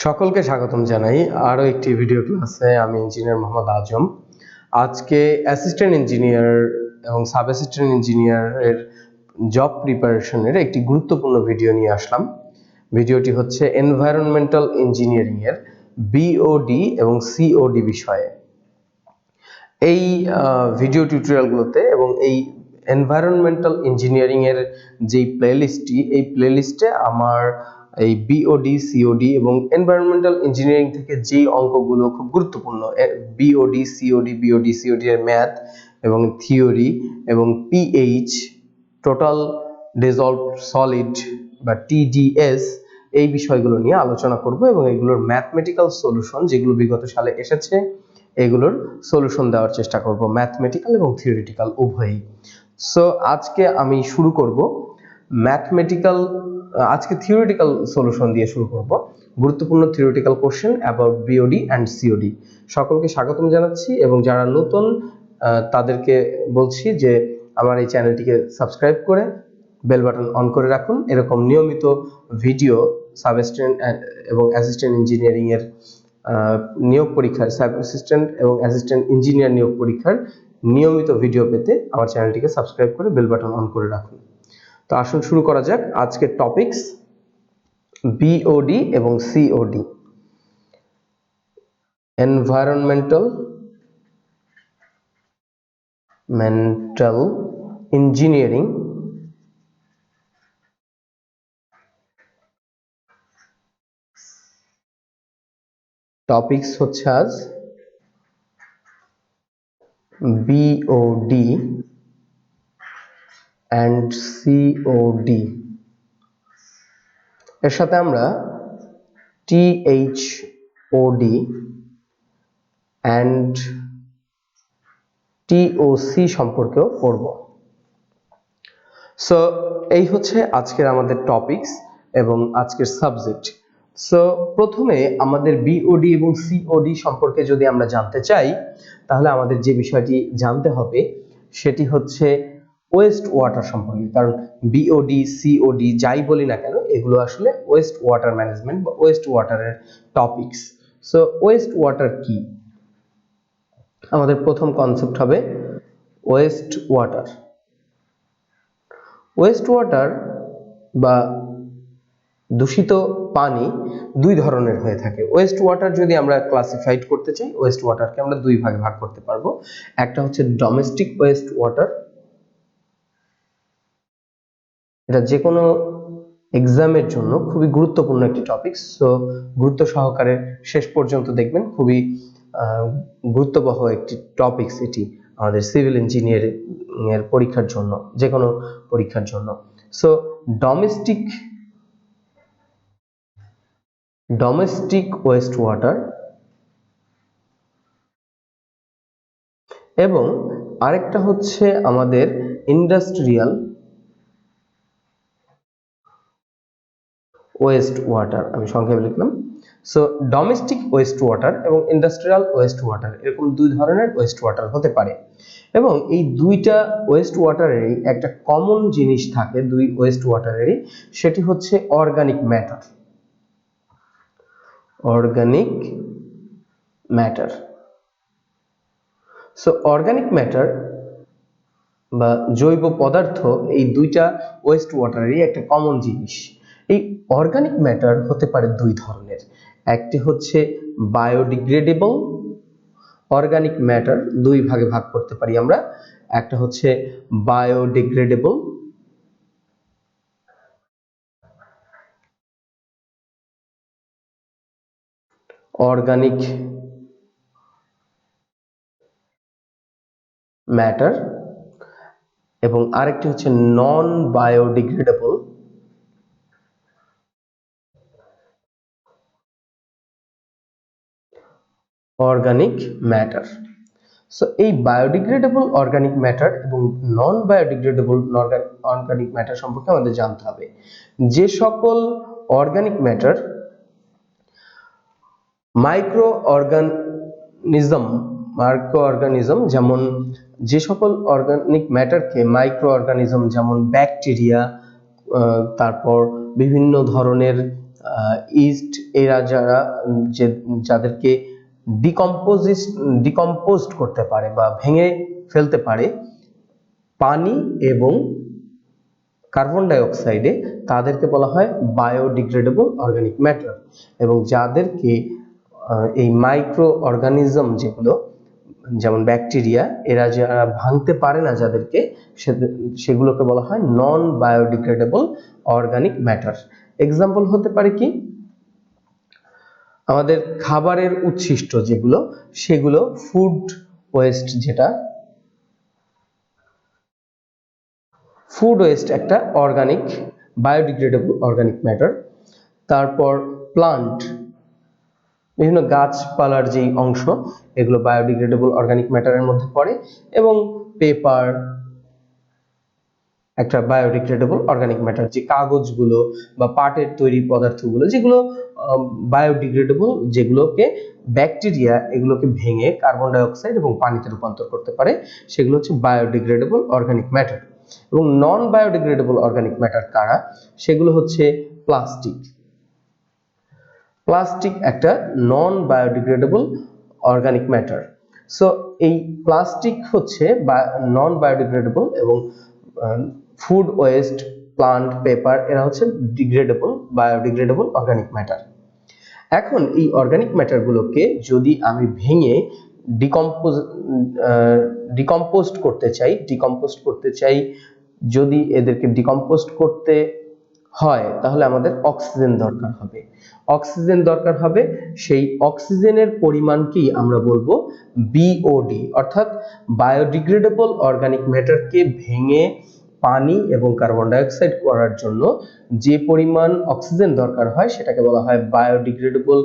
সকলকে স্বাগতম জানাই আরও একটি ভিডিও ক্লাসে। আমি ইঞ্জিনিয়ার মোহাম্মদ আজম। আজকে অ্যাসিস্ট্যান্ট ইঞ্জিনিয়ার এবং সাব অ্যাসিস্ট্যান্ট ইঞ্জিনিয়ারের জব প্রিপারেশনের একটি গুরুত্বপূর্ণ ভিডিও নিয়ে আসলাম। ভিডিওটি হচ্ছে এনভায়রনমেন্টাল ইঞ্জিনিয়ারিংয়ের বিওডি এবং সিওডি বিষয়ে। এই ভিডিও টিউটোরিয়ালগুলোতে এবং এই এনভায়রনমেন্টাল ইঞ্জিনিয়ারিংয়ের যেই প্লেলিস্টটি, এই প্লেলিস্টে আমার এই বিওডি সিওডি এবং এনভায়রনমেন্টাল ইঞ্জিনিয়ারিং থেকে যেই অঙ্কগুলো খুব গুরুত্বপূর্ণ, বিওডি সিওডি এর ম্যাথ এবং থিওরি এবং পিএইচ, টোটাল ডিজলভড সলিড বা টিডিএস, এই বিষয়গুলো নিয়ে আলোচনা করব এবং এগুলোর ম্যাথমেটিক্যাল সলিউশন যেগুলো বিগত সালে এসেছে এগুলোর সলিউশন দেওয়ার চেষ্টা করব, ম্যাথমেটিক্যাল এবং থিওরিটিক্যাল উভয়ই। সো আজকে আমি শুরু করব ম্যাথমেটিক্যাল, আজকে থিওরিটিক্যাল সলিউশন দিয়ে শুরু করব। গুরুত্বপূর্ণ theoretical question about BOD and COD. সকলকে স্বাগতম জানাচ্ছি এবং যারা নতুন তাদেরকে বলছি যে আমার এই চ্যানেলটিকে সাবস্ক্রাইব করে বেল বাটন অন করে রাখুন। এরকম নিয়মিত ভিডিও সাব অ্যাসিস্ট্যান্ট এবং অ্যাসিস্ট্যান্ট ইঞ্জিনিয়ারিং এর নিয়োগ পরীক্ষার, সাব অ্যাসিস্ট্যান্ট এবং অ্যাসিস্ট্যান্ট ইঞ্জিনিয়ার নিয়োগ পরীক্ষার নিয়মিত ভিডিও পেতে আমার চ্যানেলটিকে সাবস্ক্রাইব করে বেল বাটন অন করে রাখুন। তো আসুন শুরু করা যাক আজকের টপিকস, বিওডি এবং সিওডি। এনভায়রনমেন্টাল ইঞ্জিনিয়ারিং টপিকস হচ্ছে আজ বিওডি অ্যান্ড সিওডি। এর সাথে আমরা টিএইচওডি অ্যান্ড টিওসি সম্পর্কেও পড়ব। সো এই হচ্ছে আজকের আমাদের টপিকস এবং আজকের সাবজেক্ট। সো প্রথমে আমাদের বিওডি এবং সিওডি সম্পর্কে যদি আমরা জানতে চাই, তাহলে আমাদের যে বিষয়টি জানতে হবে সেটি হচ্ছে ওয়েস্ট ওয়াটার সম্পর্কে। কারণ বিওডি সিওডি যাই বলি না কেন, এগুলো আসলে ওয়েস্ট ওয়াটার ম্যানেজমেন্ট বা ওয়েস্ট ওয়াটারের টপিকস। সো ওয়েস্ট ওয়াটার কি? আমাদের প্রথম কনসেপ্ট হবে ওয়েস্ট ওয়াটার। ওয়েস্ট ওয়াটার বা দূষিত পানি দুই ধরনের হয়ে থাকে। ওয়েস্ট ওয়াটার যদি আমরা ক্লাসিফাইড করতে চাই, ওয়েস্ট ওয়াটারকে আমরা দুই ভাগে ভাগ করতে পারবো। একটা হচ্ছে ডোমেস্টিক ওয়েস্ট ওয়াটার, এটা যে কোনো এক্সামের জন্য খুবই গুরুত্বপূর্ণ একটি টপিক। সো গুরুত্ব সহকারে শেষ পর্যন্ত দেখবেন, খুবই গুরুত্ববহ একটি টপিকস এটি আমাদের সিভিল ইঞ্জিনিয়ারিং এর পরীক্ষার জন্য, যে কোনো পরীক্ষার জন্য। সো ডোমেস্টিক ওয়েস্ট ওয়াটার এবং আরেকটা হচ্ছে আমাদের ইন্ডাস্ট্রিয়াল ওয়েস্ট ওয়াটার, আমি সংক্ষেপে লিখলাম। সো ডোমেস্টিক ওয়েস্ট ওয়াটার এবং ইন্ডাস্ট্রিয়াল ওয়েস্ট ওয়াটার, এরকম দুই ধরনের ওয়েস্ট ওয়াটার হতে পারে। এবং এই দুইটা ওয়েস্ট ওয়াটারেরই একটা কমন জিনিস থাকে, দুই ওয়েস্ট ওয়াটারেরই, সেটি হচ্ছে organic matter. Organic matter. So organic matter বা জৈব পদার্থ, এই দুইটা ওয়েস্ট ওয়াটারেরই একটা কমন জিনিস। এই অর্গানিক ম্যাটার হতে পারে দুই ধরনের। একটি হচ্ছে বায়োডিগ্রেডেবল অর্গানিক ম্যাটার, দুই ভাগে ভাগ করতে পারি আমরা। একটা হচ্ছে বায়োডিগ্রেডেবল অর্গানিক ম্যাটার এবং আরেকটি হচ্ছে non biodegradable organic matter. So এই বায়োডিগ্রেডেবল অর্গানিক ম্যাটার এবং নন বায়োডিগ্রেডেবল অর্গানিক ম্যাটার সম্পর্কে আমাদের জানতে হবে। যে সকল অর্গানিক ম্যাটার মাইক্রো অর্গানিজম, যেমন যে সকল অর্গানিক ম্যাটারকে মাইক্রো অর্গানিজম যেমন ব্যাকটেরিয়া, তারপর বিভিন্ন ধরনের ইস্ট, এরা যাদেরকে ডিকম্পোজড করতে পারে বা ভেঙে ফেলতে পারে পানি এবং কার্বন ডাই অক্সাইডে, তাদেরকে বলা হয় বায়োডিগ্রেডেবল অর্গানিক ম্যাটার। এবং যাদেরকে এই মাইক্রো অর্গানিজম যেগুলো, যেমন ব্যাকটেরিয়া, এরা যারা ভাঙতে পারে না যাদেরকে, সেগুলোকে বলা হয় non biodegradable organic matter. Example হতে পারে কি, আমাদের খাবারের উচ্ছিষ্ট যেগুলো, সেগুলো ফুড ওয়েস্ট, যেটা ফুড ওয়েস্ট একটা অর্গানিক বায়োডিগ্রেডেবল অর্গানিক ম্যাটার। তারপর প্লান্ট, বিভিন্ন গাছপালার যেই অংশ, এগুলো বায়োডিগ্রেডেবল অর্গানিক ম্যাটারের মধ্যে পড়ে। এবং পেপার একটা বায়োডিগ্রেডেবল অর্গানিক ম্যাটার, যে কাগজগুলো বা পাটের তৈরি পদার্থগুলো যেগুলো বায়োডিগ্রেডেবল, যেগুলোকে ব্যাকটেরিয়া এগুলোকে ভেঙে কার্বন ডাই অক্সাইড এবং পানিতে রূপান্তর করতে পারে, সেগুলো হচ্ছে বায়োডিগ্রেডেবল অর্গানিক ম্যাটার। এবং নন বায়োডিগ্রেডেবল অর্গানিক ম্যাটার কারা, সেগুলো হচ্ছে প্লাস্টিক। প্লাস্টিক একটা non biodegradable organic matter. So এই প্লাস্টিক হচ্ছে নন বায়োডিগ্রেডেবল, এবং ফুড ওয়েস্ট, প্লান্ট, পেপার, এরা হচ্ছে ডিগ্রেডেবল বায়োডিগ্রেডেবল অর্গানিক ম্যাটার। এখন এই অর্গানিক ম্যাটারগুলোকে যদি আমি ভেঙে ডিকম্পোস্ট করতে চাই, যদি এদেরকে ডিকম্পোস্ট করতে হয়, তাহলে আমাদের অক্সিজেন দরকার হবে। সেই অক্সিজেনের পরিমাণকেই আমরা বলবো বিওডি, অর্থাৎ বায়োডিগ্রেডেবল অর্গানিক ম্যাটারকে ভেঙে পানি এবং কার্বন ডাই অক্সাইড করার জন্য যে পরিমাণ অক্সিজেন দরকার হয়, সেটাকে বলা হয় বায়োডিগ্রেডেবল,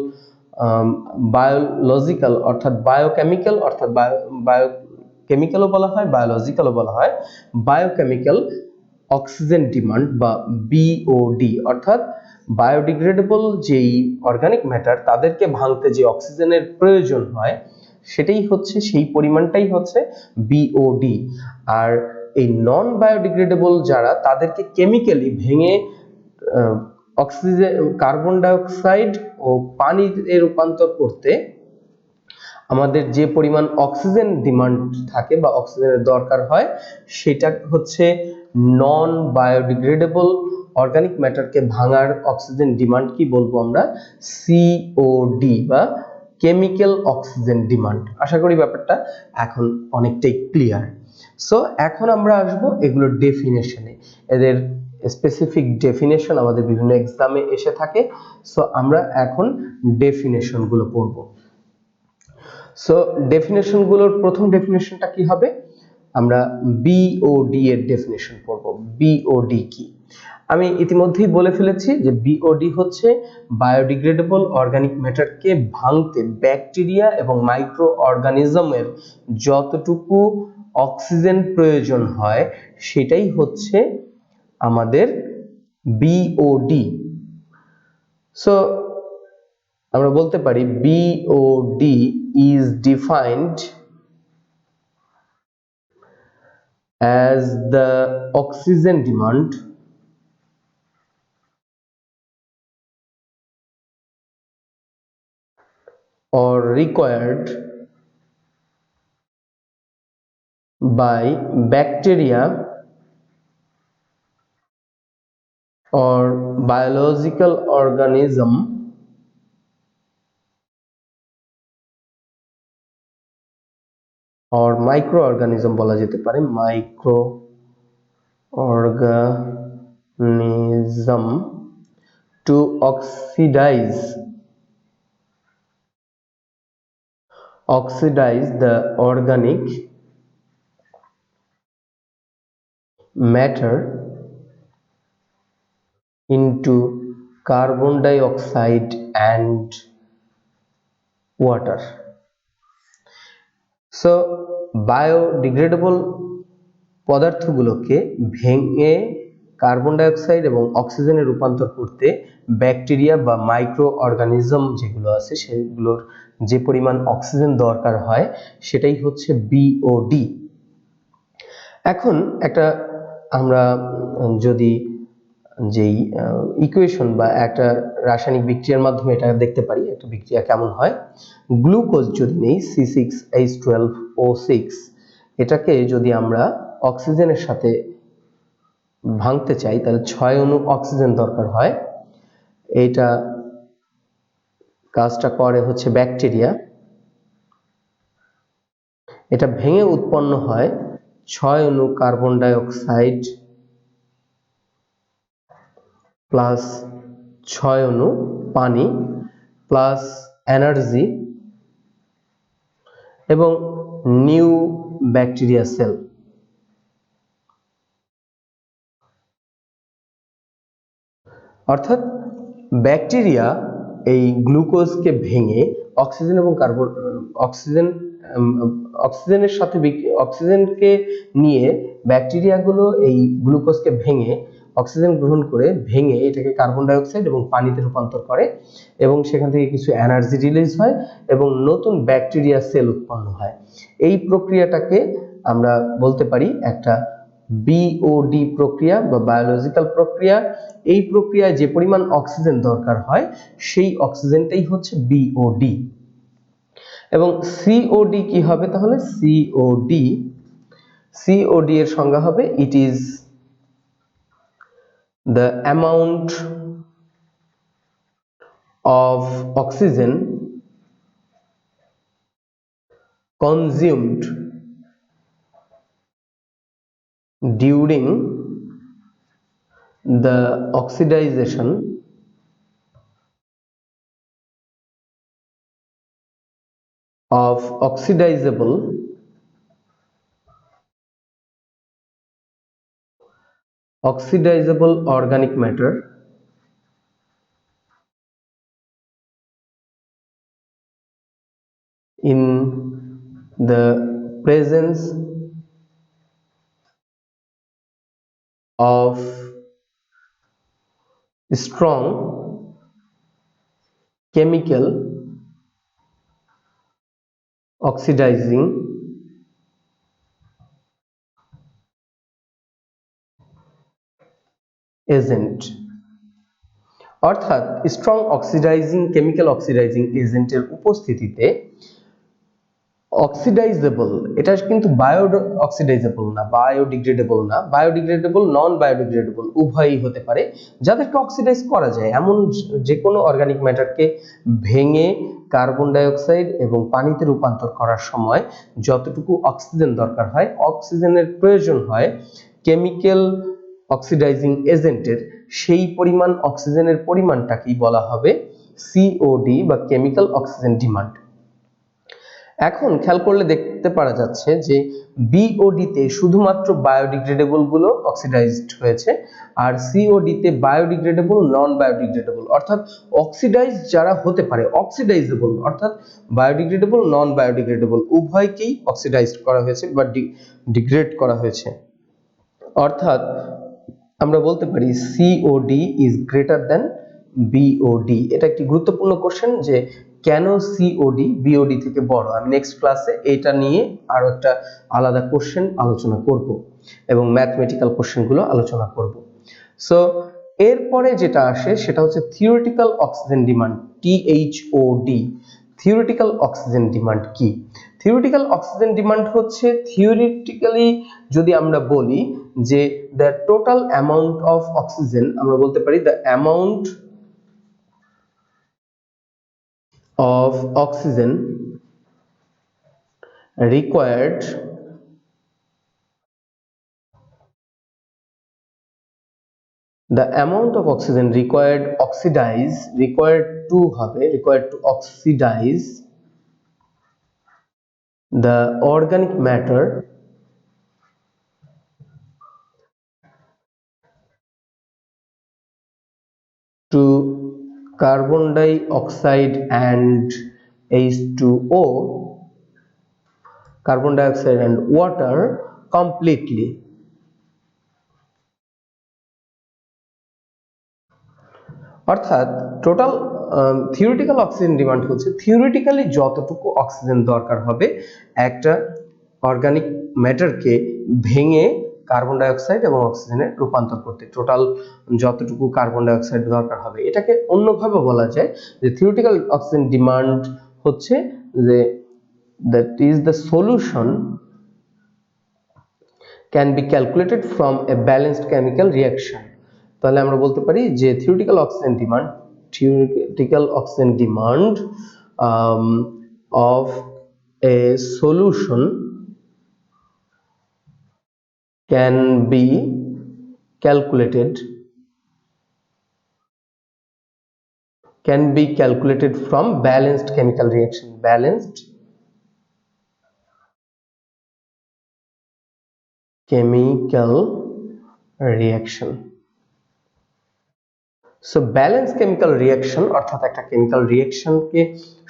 বায়োলজিক্যাল অর্থাৎ বায়োকেমিক্যাল, অর্থাৎ বায়োকেমিক্যালও বলা হয়, বায়োলজিক্যালও বলা হয়, বায়োকেমিক্যাল অক্সিজেন ডিমান্ড বা বিওডি। অর্থাৎ বায়োডিগ্রেডেবল যেই অর্গানিক ম্যাটার, তাদেরকে ভাঙতে যে অক্সিজেনের প্রয়োজন হয়, সেই পরিমাণটাই হচ্ছে বিওডি। আর এই নন বায়োডিগ্রেডেবল যারা, তাদেরকে কেমিক্যালি ভেঙে অক্সিজেন, কার্বন ডাই অক্সাইড ও পানিতে রূপান্তর করতে আমাদের যে পরিমাণ অক্সিজেন ডিমান্ড থাকে বা অক্সিজেনের দরকার হয়, সেটা হচ্ছে নন বায়োডিগ্রেডেবল অর্গানিক ম্যাটারকে ভাঙার অক্সিজেন ডিমান্ড কি বলবো আমরা, সিওডি বা কেমিক্যাল অক্সিজেন ডিমান্ড। আশা করি ব্যাপারটা এখন অনেকটাই ক্লিয়ার। সো এখন আমরা আসবো এগুলোর ডেফিনেশনে। এদের স্পেসিফিক ডেফিনেশন আমাদের বিভিন্ন এক্সামে এসে থাকে। সো আমরা এখন ডেফিনেশন গুলো পড়বো। সো ডেফিনেশন গুলোর প্রথম ডেফিনেশনটা কি হবে, আমরা বিওডি এর ডেফিনেশন পড়বো। বিওডি কি, আমি ইতিমধ্যেই বলে ফেলেছি যে বিওডি হচ্ছে বায়োডিগ্রেডেবল অর্গানিক ম্যাটারকে ভাঙতে ব্যাকটেরিয়া এবং মাইক্রো অর্গানিজমের যতটুকু অক্সিজেন প্রয়োজন হয়, সেটাই হচ্ছে আমাদের বিওডি। সো আমরা বলতে পারি BOD is defined as the oxygen demand or required by bacteria or biological organism or microorganism বলা যেতে পারে, microorganism to oxidize the organic matter into carbon dioxide and water. So biodegradable পদার্থগুলোকে ভেঙে carbon die oxide এবং অক্সিজেনে রূপান্তর করতে bacteria বা মাইক্রো অর্গানিজম যেগুলো আছে, সেগুলোর যে পরিমাণ অক্সিজেন দরকার হয়, সেটাই হচ্ছে বিওডি। এখন আমরা যদি যেই ইকুয়েশন বা একটা রাসায়নিক বিক্রিয়ার মাধ্যমে এটা দেখতে পারি একটা বিক্রিয়া কেমন হয়। গ্লুকোজ যদি নেই C6H12O6, এটাকে যদি আমরা অক্সিজেনের সাথে ভাঙতে চাই তাহলে 6 অণু অক্সিজেন দরকার হয়। এইটা কাজটা করে হচ্ছে ব্যাকটেরিয়া। এটা ভেঙে উৎপন্ন হয় 6 অণু কার্বন ডাই অক্সাইড প্লাস 6 অণু পানি প্লাস এনার্জি এবং নিউ ব্যাকটেরিয়া সেল। অর্থাৎ ব্যাকটেরিয়া এই গ্লুকোজকে ভেঙে অক্সিজেন এবং অক্সিজেনের সাথে অক্সিজেনকে নিয়ে ব্যাকটেরিয়াগুলো এই গ্লুকোজকে ভেঙে অক্সিজেন গ্রহণ করে ভেঙে এটাকে কার্বন ডাই অক্সাইড এবং পানিতে রূপান্তর করে এবং সেখান থেকে কিছু এনার্জি রিলিজ হয় এবং নতুন ব্যাকটেরিয়া সেল উৎপন্ন হয়। এই প্রক্রিয়াটাকে আমরা বলতে পারি একটা বিওডি প্রক্রিয়া বা বায়োলজিক্যাল প্রক্রিয়া। এই প্রক্রিয়ায় যে পরিমাণ অক্সিজেন দরকার হয় সেই অক্সিজেনটাই হচ্ছে বিওডি। এবং সিওডি কি হবে তাহলে? সিওডি এর সংজ্ঞা হবে it is the amount of oxygen consumed during the oxidization of oxidizable organic matter in the presence of strong chemical oxidizing agent। অর্থাৎ স্ট্রং অক্সিডাইজিং কেমিক্যাল অক্সিডাইজিং এজেন্টের উপস্থিতিতে অক্সিডাইজেবল, এটা কিন্তু বায়ো অক্সিডাইজেবল না, বায়োডিগ্রেডেবল না, বায়োডিগ্রেডেবল নন বায়োডিগ্রেডেবল উভয়ই হতে পারে, যাদেরকে অক্সিডাইজ করা যায় এমন যে কোনো অর্গানিক ম্যাটারকে ভেঙে কার্বন ডাই অক্সাইড এবং পানিতে রূপান্তর করার সময় যতটুকু অক্সিজেন দরকার হয়, অক্সিজেনের প্রয়োজন হয় কেমিক্যাল অক্সিডাইজিং এজেন্টের, সেই পরিমাণ অক্সিজেনের পরিমাণটাকেই বলা হবে সিওডি বা কেমিক্যাল অক্সিজেন ডিমান্ড। এখন খেয়াল করলে দেখতে পারা যাচ্ছে যে বিওডি তে শুধুমাত্র বায়োডিগ্রেডেবল গুলো অক্সিডাইজড হয়েছে, আর সিওডি তে বায়োডিগ্রেডেবল নন বায়োডিগ্রেডেবল অর্থাৎ অক্সিডাইজ যারা হতে পারে অক্সিডাইজেবল অর্থাৎ বায়োডিগ্রেডেবল নন বায়োডিগ্রেডেবল উভয়কেই অক্সিডাইজড করা হয়েছে বা ডিগ্রেড করা হয়েছে। অর্থাৎ আমরা বলতে পারি COD is greater than BOD. এটা একটি গুরুত্বপূর্ণ কোশ্চেন যে কেন সিওডি বিওডি থেকে বড়। আমি নেক্সট ক্লাসে এটা নিয়ে আরো একটা আলাদা কোশ্চেন আলোচনা করব এবং ম্যাথমেটিক্যাল কোশ্চেনগুলো আলোচনা করব। সো এরপরে যেটা আসে সেটা হচ্ছে থিওরিটিক্যাল অক্সিজেন ডিমান্ড, টিএইচওডি। থিওরিটিক্যাল অক্সিজেন ডিমান্ড কি? থিওরিটিক্যাল অক্সিজেন ডিমান্ড হচ্ছে থিওরিটিক্যালি যদি আমরা বলি যে the total amount of oxygen, আমরা বলতে পারি the amount of oxygen required to oxidize the organic matter to carbon dioxide and H2O, carbon dioxide and water completely। অর্থাৎ টোটাল থিওরিটিক্যাল অক্সিজেন ডিমান্ড হচ্ছে থিওরিটিক্যালি যতটুকু অক্সিজেন দরকার হবে একটা organic ম্যাটারকে ভেঙে কার্বন ডাই অক্সাইড এবং অক্সিজেনে রূপান্তর করতে, টোটাল যতটুকু কার্বন ডাই অক্সাইড দরকার হবে। এটাকে অন্যভাবে বলা যায় যে থিওরিটিক্যাল অক্সিজেন ডিমান্ড হচ্ছে যে that is the solution can be calculated from a balanced chemical reaction। তাহলে আমরা বলতে পারি যে theoretical oxygen demand of a solution can be calculated from balanced chemical reaction, balanced chemical reaction। So balance chemical reaction অর্থাৎ একটা chemical রিঅ্যাকশনকে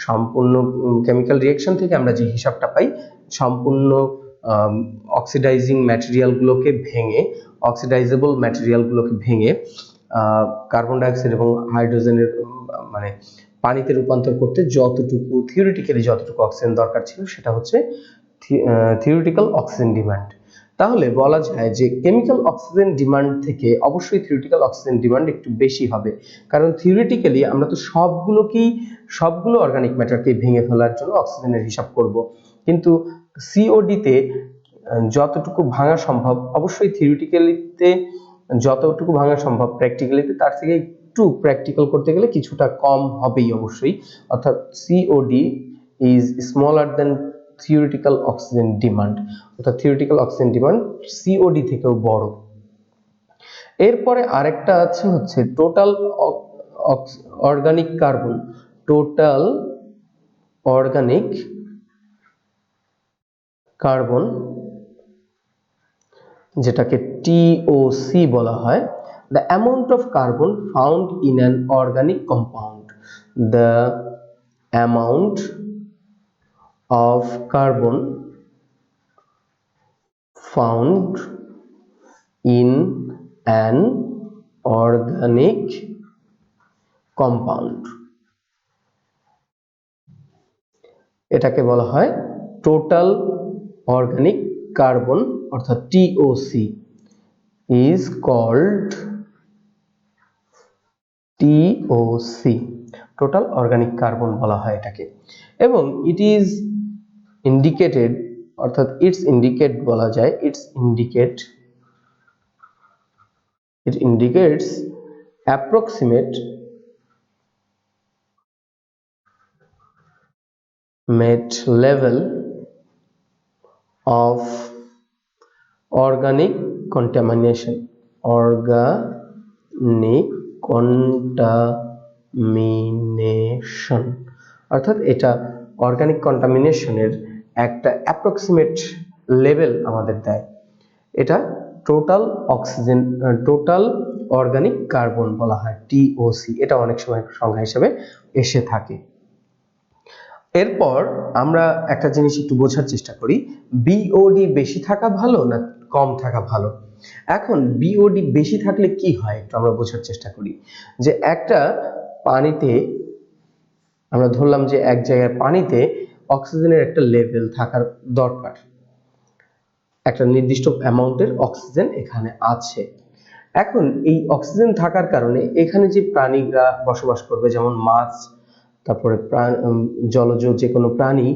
সম্পূর্ণ chemical reaction থেকে আমরা যে হিসাবটা পাই সম্পূর্ণ অক্সিডাইজিং ম্যাটেরিয়ালগুলোকে ভেঙে, অক্সিডাইজেবল ম্যাটেরিয়ালগুলোকে ভেঙে কার্বন ডাইঅক্সাইড এবং হাইড্রোজেনের মানে পানিতে রূপান্তর করতে যতটুকু থিওরিটিক্যালি যতটুকু অক্সিজেন দরকার ছিল সেটা হচ্ছে থিওরিটিক্যাল অক্সিজেন ডিমান্ড। তাহলে বলা যায় যে কেমিক্যাল অক্সিজেন ডিমান্ড থেকে অবশ্যই থিওরিটিক্যাল অক্সিজেন ডিমান্ড একটু বেশি হবে, কারণ থিওরিটিক্যালি আমরা তো সবগুলো অর্গানিক ম্যাটারকে ভেঙে ফেলার জন্য অক্সিজেনের হিসাব করব, কিন্তু সিওডি তে যতটুকু ভাঙা সম্ভব অবশ্যই থিওরিটিক্যালিতে যতটুকু ভাঙা সম্ভব প্র্যাকটিক্যালিতে তার থেকে একটু প্র্যাকটিক্যাল করতে গেলে কিছুটা কম হবেই অবশ্যই, অর্থাৎ COD is smaller then theoretical oxygen demand, অর্থাৎ থিওরিটিক্যাল অক্সিজেন ডিমান্ড সিওডি থেকেও বড়। এরপরে আরেকটা আছে হচ্ছে total organic carbon, total organic carbon যেটাকে টিওসি বলা হয়, the amount of carbon found in an organic compound, the amount of carbon found in an organic compound, এটাকে বলা হয় টোটাল অর্গানিক কার্বন অর্থাৎ TOC is called TOC, total organic carbon বলা হয় এটাকে। এবং ইট ইজ ইন্ডিকেটেড অর্থাৎ it's indicate বলা যায়, it indicates approximate level of organic contamination, অর্থাৎ এটা অর্গানিক কন্টামিনেশনের একটা অ্যাপ্রক্সিমেট লেভেল আমাদের দেয়। এটা টোটাল অর্গানিক কার্বন বলা হয় টিওসি, এটা অনেক সময় সংজ্ঞা হিসেবে এসে থাকে। এরপর আমরা একটা জিনিস একটু বোঝার চেষ্টা করি, বিওডি বেশি থাকা ভালো না কম থাকা ভালো। এখন বিওডি বেশি থাকলে কি হয় একটু আমরা বোঝার চেষ্টা করি, যে একটা পানিতে আমরা ধরলাম যে এক জায়গায় পানিতে অক্সিজেনের একটা লেভেল থাকার দরকার, একটা নির্দিষ্ট অ্যামাউন্টের অক্সিজেন এখানে আছে। এখন এই অক্সিজেন থাকার কারণে এখানে যে প্রাণীরা বসবাস করবে, যেমন মাছ, তারপরে জলজ যে কোনো প্রাণী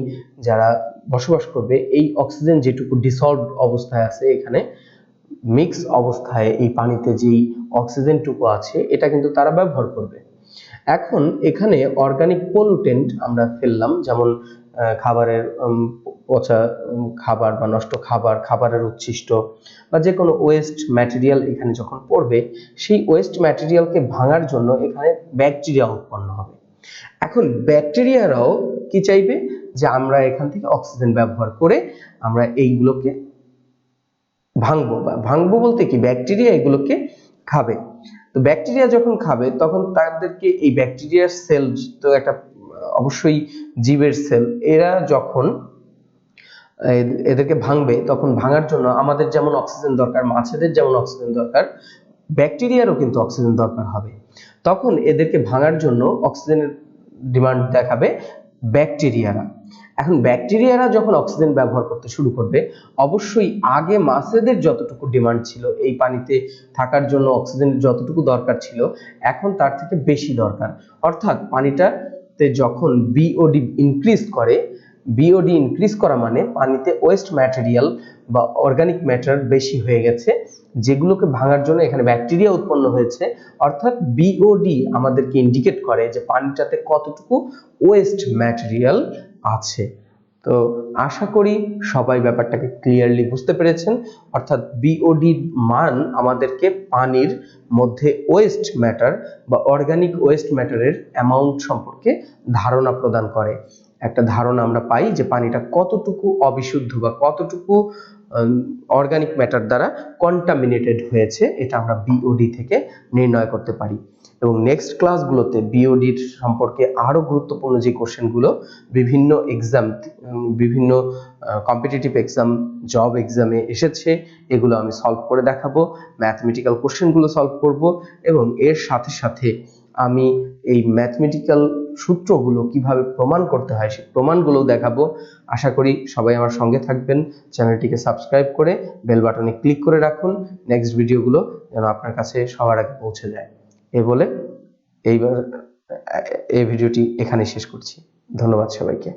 যারা বসবাস করবে, এই অক্সিজেন যেটুকু ডিসলভড অবস্থায় আছে এখানে মিক্স অবস্থায় এই পানিতে যেই অক্সিজেনটুকু আছে এটা কিন্তু তারা ব্যবহার করবে। এখন এখানে অর্গানিক পলিউটেন্ট আমরা ফেললাম, যেমন খাবারের পচা খাবার বা নষ্ট খাবারের উচ্ছিষ্ট বা যে কোনো ওয়েস্ট ম্যাটেরিয়াল এখানে যখন পড়বে, সেই ওয়েস্ট ম্যাটেরিয়ালকে ভাঙার জন্য এখানে ব্যাকটেরিয়া উৎপন্ন হবে। এখন ব্যাকটেরিয়ারাও কি চাইবে, যে আমরা এখান থেকে অক্সিজেন ব্যবহার করে আমরা এইগুলোকে ভাঙবো বলতে কি ব্যাকটেরিয়া এগুলোকে খাবে। তো ব্যাকটেরিয়া যখন খাবে তখন তাদেরকে এই ব্যাকটেরিয়ার সেল তো একটা অবশ্যই জীবের সেল, এরা যখন এদেরকে ভাঙবে তখন ভাঙার জন্য আমাদের যেমন অক্সিজেন দরকার, মাছেদের যেমন অক্সিজেন দরকার, ব্যাকটেরিয়ারও কিন্তু অক্সিজেন দরকার হবে। তখন এদেরকে ভাঙার জন্য অক্সিজেনের ডিমান্ড দেখাবে ব্যাকটেরিয়ারা। এখন ব্যাকটেরিয়ারা যখন অক্সিজেন ব্যবহার করতে শুরু করবে, অবশ্যই আগে মাছেদের যতটুকু ডিমান্ড ছিল এই পানিতে থাকার জন্য, অক্সিজেনের যতটুকু দরকার ছিল, এখন তার থেকে বেশি দরকার। অর্থাৎ পানিটাতে যখন বিওডি ইনক্রিজ করে, বিওডি ইনক্রিজ করা মানে পানিতে ওয়েস্ট ম্যাটেরিয়াল বা অর্গানিক ম্যাটার বেশি হয়ে গেছে, যেগুলোকে ভাঙার জন্য এখানে ব্যাকটেরিয়া উৎপন্ন হয়েছে। অর্থাৎ বিওডি আমাদেরকে ইন্ডিকেট করে যে পানিটাতে কতটুকু ওয়েস্ট ম্যাটেরিয়াল আছে। তো আশা করি সবাই ব্যাপারটাকে ক্লিয়ারলি বুঝতে পেরেছেন। অর্থাৎ বিওডির মান আমাদেরকে পানির মধ্যে ওয়েস্ট ম্যাটার বা অর্গানিক ওয়েস্ট ম্যাটারের অ্যামাউন্ট সম্পর্কে ধারণা প্রদান করে। একটা ধারণা আমরা পাই যে পানিটা কতটুকু অবিশুদ্ধ বা কতটুকু অর্গানিক ম্যাটার দ্বারা কন্টামিনেটেড হয়েছে, এটা আমরা বিওডি থেকে নির্ণয় করতে পারি। এবং নেক্সট ক্লাসগুলোতে বিওডির সম্পর্কে আরো গুরুত্বপূর্ণ যে কোশ্চেনগুলো বিভিন্ন এক্সাম, বিভিন্ন কম্পিটিটিভ এক্সাম, জব এক্সামে এসেছে, এগুলো আমি সলভ করে দেখাবো। ম্যাথমেটিক্যাল কোশ্চেনগুলো সলভ করব এবং এর সাথে সাথে আমি এই ম্যাথমেটিক্যাল সূত্রগুলো কিভাবে প্রমাণ করতে হয় সেই প্রমাণগুলো দেখাবো। আশা করি সবাই আমার সঙ্গে থাকবেন। চ্যানেলটিকে সাবস্ক্রাইব করে বেল বাটনে ক্লিক করে রাখুন, নেক্সট ভিডিওগুলো যেন আপনার কাছে সবার আগে পৌঁছে যায়। এই বলে এই ভিডিওটি এখানে শেষ করছি। ধন্যবাদ সবাইকে।